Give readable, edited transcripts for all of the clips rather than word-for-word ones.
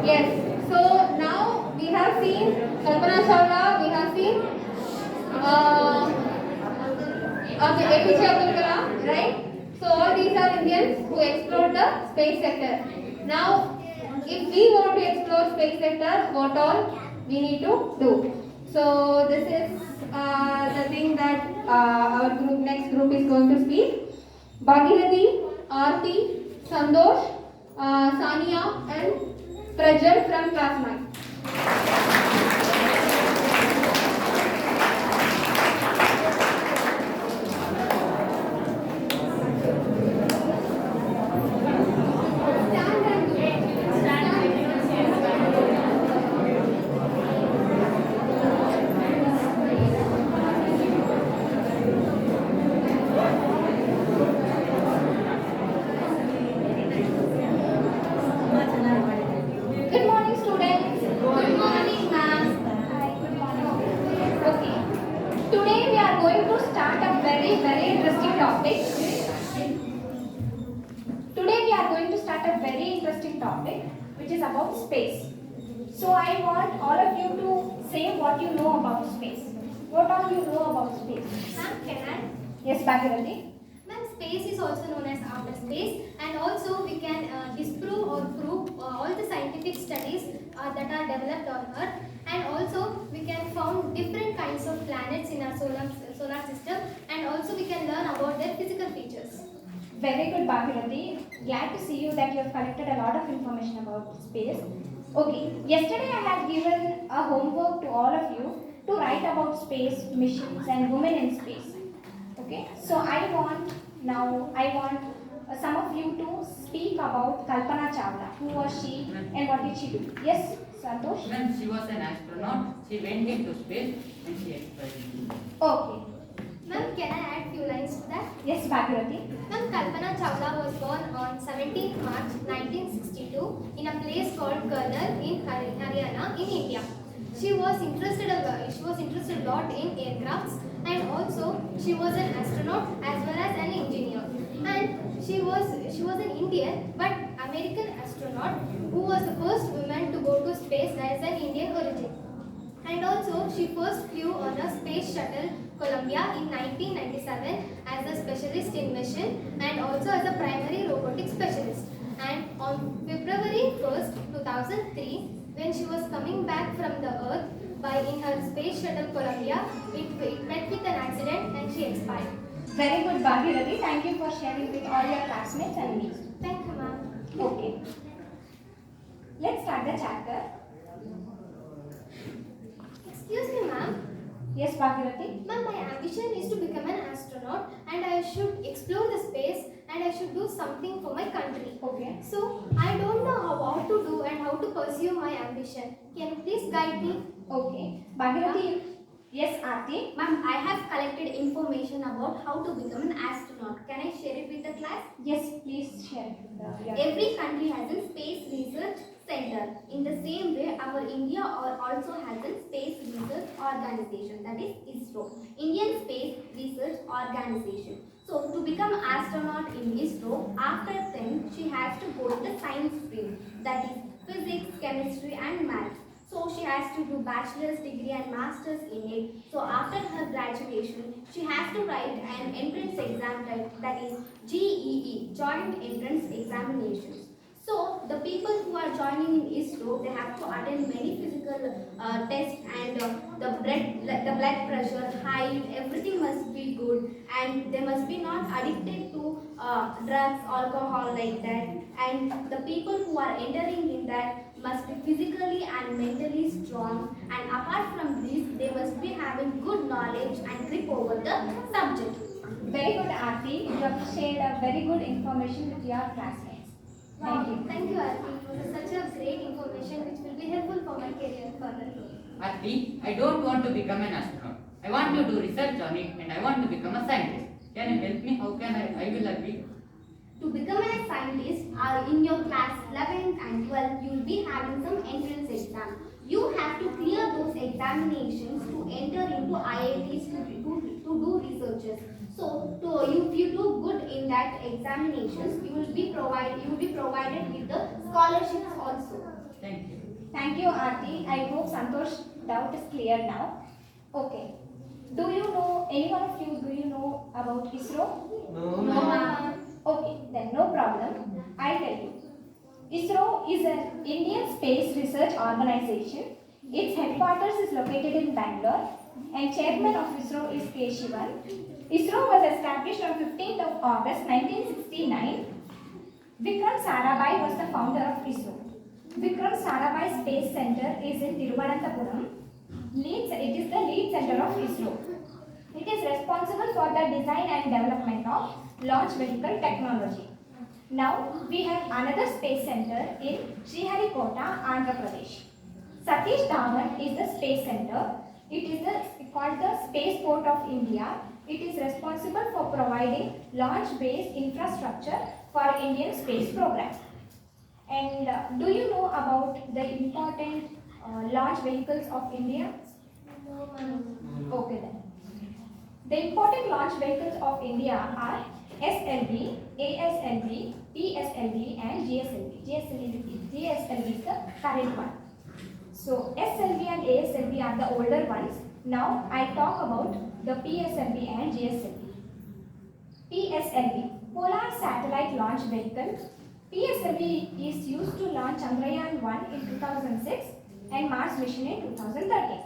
Yes. So now we have seen Kalpana Chawla, we have seen APJ Abdul Kalam, right? So all these are Indians who explored the space sector. Now, if we want to explore space sector, what all we need to do? So this is the thing that our next group is going to speak. Bhagirathi, Aarti, Sandosh, Sania and Prajal from class 9. Good morning, students. Good morning, ma'am. Hi, good morning. Okay. Today we are going to start a very interesting topic. Today we are going to start a very interesting topic, which is about space. So I want all of you to say what you know about space. What all you know about space? Ma'am, can I? Yes, Bhagirathi. Ma'am, space is also known as outer space, and also we can disprove or prove all the scientific studies that are developed on Earth, and also we can found different kinds of planets in our solar system, and also we can learn about their physical features. Very good, Bhagirathi. Glad to see you that you have collected a lot of information about space. Okay, yesterday I had given a homework to all of you to write about space missions and women in space. Okay, so I want some of you to speak about Kalpana Chawla. Who was she and what did she do? Yes, Santosh? When she was an astronaut, she went into space and she explored. Okay. Ma'am, can I add few lines to that? Yes, Bhagirathi. Ma'am, Kalpana Chawla was born on 17th March 1962 in a place called Karnal in Haryana in India. She was interested a lot in aircrafts, and also she was an astronaut as well as an engineer. And she was an Indian but American astronaut who was the first woman to go to space as an Indian origin. And also she first flew on a space shuttle Columbia in 1997 as a specialist in mission and also as a primary robotic specialist. And on February 1st, 2003, when she was coming back from the Earth in her space shuttle Columbia, it met with an accident and she expired. Very good, Bhagirathi. Thank you for sharing with all your classmates and me. Thank you, ma'am. Okay. Let's start the chapter. Excuse me, ma'am. Yes, Bhagirathi. Ma'am, my ambition is to become an astronaut and I should explore the space and I should do something for my country. Okay. So, I don't know how to do and how to pursue my ambition. Can you please guide me? Okay. Bhagirathi. Yes, Aarti. Ma'am, I have collected information about how to become an astronaut. Can I share it with the class? Yes, please share. Every country has a space research center. In the same way, our India also has a space research organization, that is ISRO, Indian Space Research Organization. So, to become astronaut in ISRO, after 10, she has to go to the science stream, that is physics, chemistry and maths. So she has to do bachelor's degree and master's in it. So after her graduation, she has to write an entrance exam, that is JEE, Joint Entrance Examinations. So the people who are joining in ISRO, they have to attend many physical tests, and the blood pressure, height, everything must be good, and they must be not addicted to drugs, alcohol like that. And the people who are entering in that must be physically and mentally strong, and apart from this, they must be having good knowledge and grip over the subject. Very good, Aarti. You have shared a very good information with your classmates. Thank you. Thank you, Arti. It was such a great information which will be helpful for my career further. Arti, I don't want to become an astronaut. I want to do research on it and I want to become a scientist. Can you help me? How can I will agree? To become a scientist, in your class 11th and 12th, you will be having some entrance exam. You have to clear those examinations to enter into IITs to do researches. So, if you do good in that examinations, you will be provided with the scholarships also. Thank Thank you. Thank you, Aarti. I hope Santosh's doubt is clear now. Okay. Do you know, any one of you, do you know about ISRO? No, No, ma'am. Okay, then no problem. I'll tell you. ISRO is an Indian space research organization. Its headquarters is located in Bangalore and chairman of ISRO is K. Shivan. ISRO was established on 15th of August 1969. Vikram Sarabhai was the founder of ISRO. Vikram Sarabhai Space Center is in Thiruvananthapuram. It is the lead center of ISRO. It is responsible for the design and development of launch vehicle technology. Now we have another space center in Sriharikota, Andhra Pradesh. Satish Dhawan is the space center. It is called the Spaceport of India. It is responsible for providing launch-based infrastructure for Indian space program. And do you know about the important launch vehicles of India? Okay then. The important launch vehicles of India are SLV, ASLV, PSLV and GSLV. GSLV is the current one. So SLV and ASLV are the older ones. Now I talk about the PSLV and GSLV. PSLV, Polar Satellite Launch Vehicle. PSLV is used to launch Chandrayaan-1 in 2006 and Mars mission in 2013.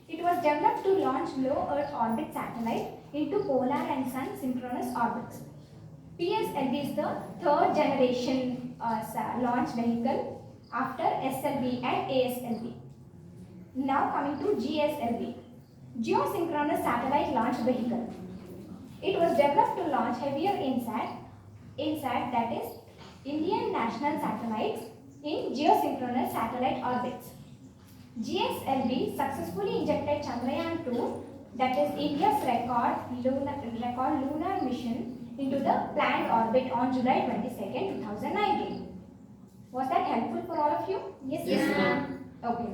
It was developed to launch low Earth orbit satellite into polar and sun synchronous orbits. PSLV is the third generation launch vehicle after SLV and ASLV. Now coming to GSLV, Geosynchronous Satellite Launch Vehicle. It was developed to launch heavier INSAT, that is Indian national satellites in geosynchronous satellite orbits. GSLV successfully injected Chandrayaan-2, that is India's record lunar mission, into the planned orbit on July 22nd, 2019. Was that helpful for all of you? Yes, ma'am. Okay.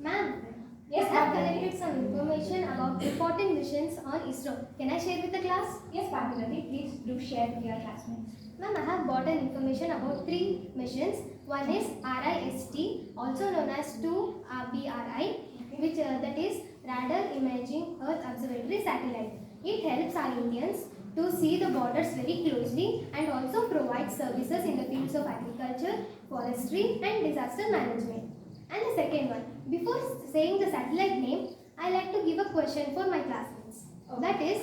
Ma'am, Yes, I have ma'am. collected some information about important missions on ISRO. Can I share with the class? Yes, Bhagirathi, please do share with your classmates. Ma'am, I have brought an information about 3 missions. One is RIST, also known as 2BRI, which that is Radar Imaging Earth Observatory Satellite. It helps our Indians to see the borders very closely and also provides services in the fields of agriculture, forestry and disaster management. And the second one, before saying the satellite name, I like to give a question for my classmates. That is,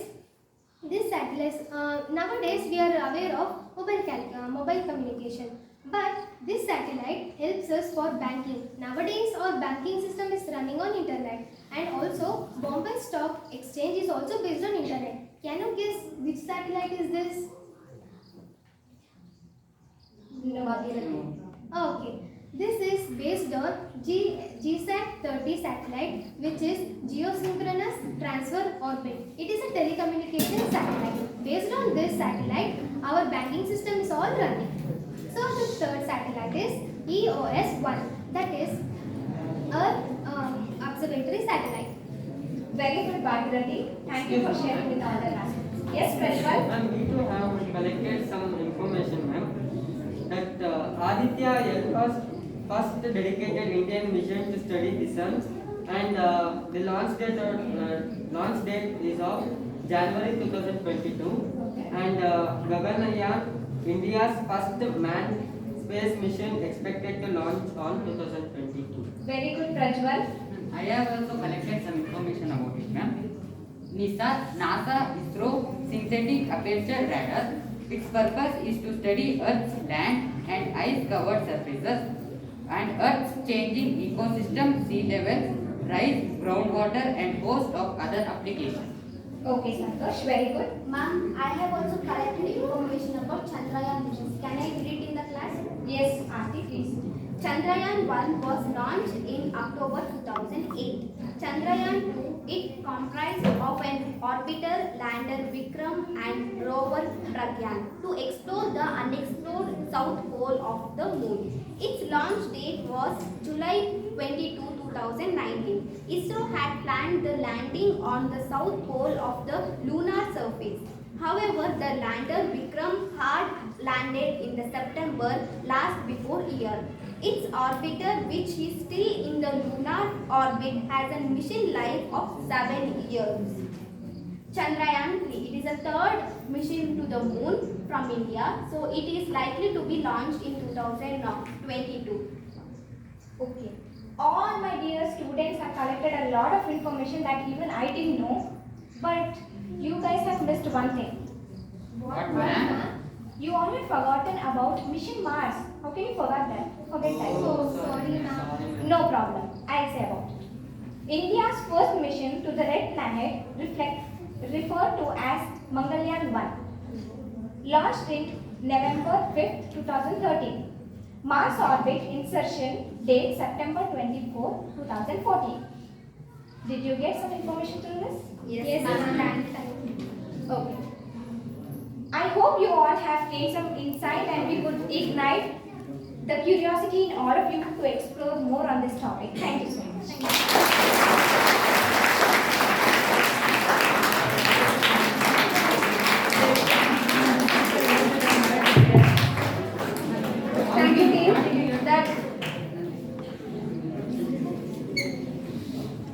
this satellite, nowadays we are aware of mobile communication, but this satellite helps us for banking. Nowadays our banking system is running on internet, and also Bombay Stock Exchange is also based on internet. Can you guess which satellite is this? No, Bhagirathi. Okay, this is based on GSAT-30 satellite, which is Geosynchronous Transfer Orbit. It is a telecommunication satellite. Based on this satellite, our banking system is all running. So the third satellite is EOS-1, that is Earth Observatory Satellite. Very good, Bhagirathi. Thank you for sharing with all the classmates. Yes, Prajwal? Ma'am, we too have collected some information, ma'am, that Aditya helped us first dedicated Indian mission to study the sun, and the launch date is of January 2022, and Gaganyaan, India's first manned space mission, expected to launch on 2022. Very good, Prajwal. I have also collected some information about it, ma'am. NASA ISRO Synthetic Aperture Radar. Its purpose is to study Earth's land and ice-covered surfaces and Earth's changing ecosystem, sea levels, rise, groundwater, and host of other applications. Okay, Santosh, very good. Ma'am, I have also collected information about Chandrayaan missions. Can I read it in the class? Yes, Aarti, please. Chandrayaan-1 was launched in October 2008. Chandrayaan-2, it comprised of an orbiter, lander Vikram and rover Pragyan to explore the unexplored south pole of the moon. Its launch date was July 22, 2019. ISRO had planned the landing on the south pole of the lunar surface. However, the lander Vikram had landed in the September last before year. Its orbiter, which is still in the lunar orbit, has a mission life of 7 years. Chandrayaan 3. It is the third mission to the moon from India, so it is likely to be launched in 2022. Okay. All my dear students have collected a lot of information that even I didn't know, but you guys have missed one thing. What, ma'am? You all have forgotten about Mission Mars. How can you forget that? Forget that. So sorry, ma'am. No problem. I'll say about it. India's first mission to the red planet referred to as Mangalyaan 1, launched in November 5th, 2013. Mars orbit insertion date September 24, 2014. Did you get some information from this? Yes, ma'am. Okay. I hope you all have gained some insight and we could ignite the curiosity in all of you to explore more on this topic. Thank you so much. Thank you, team.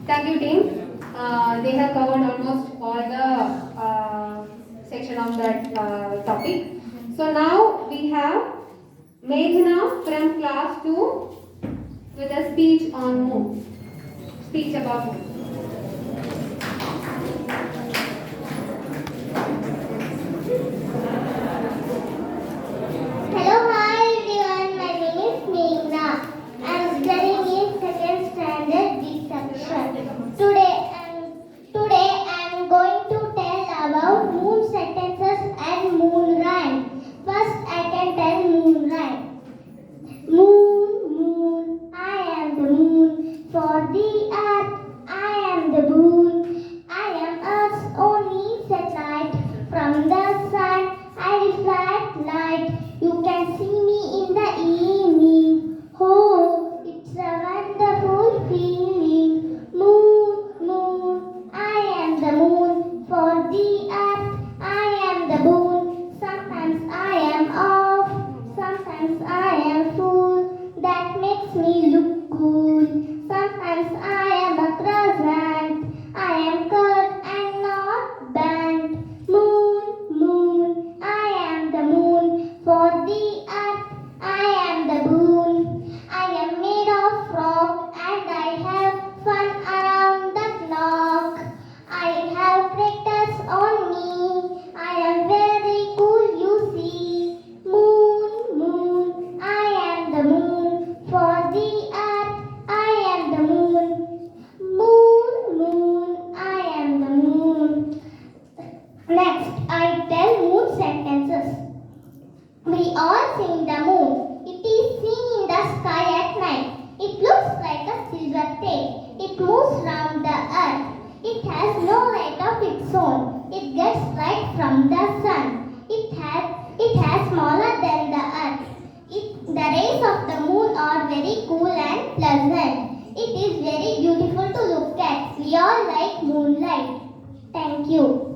Thank you, team. They have covered almost all the section of that topic. So now we have Meghna from class 2 with a speech on moon. Speech about moon. Hello, hi everyone. My name is Meghna. I am studying in second standard B section. Today I am going to tell about moon sentences and moon rhyme. First, I can tell moon rhyme. Moon, moon, I am the moon. For the earth, I am the moon. I am Earth's only satellite. From the sun, I reflect light. You can see me in the evening. Oh, it's a wonderful feeling. Moon, moon, I am the moon. For the earth, I am the moon. Sometimes I am off, sometimes I am full. That makes me look cool. Sometimes I am a crescent. I am curved and not bent. Moon, moon, I am the moon. For the earth, I am the moon. I am made of rock and I have fun around the clock. I have craters on me. I am very cool, you see. Moon, moon, I am the moon. For the earth, I am the moon. Moon, moon, I am the moon. Next, I tell moon sentences. We all see the moon. It is seen in the sky at night. It looks like a silver tail. It moves round the earth. It has no light of its own. It gets light from the sun. It has smaller than the earth. The rays of the moon are very cool and pleasant. It is very beautiful to look at. We all like moonlight. Thank you.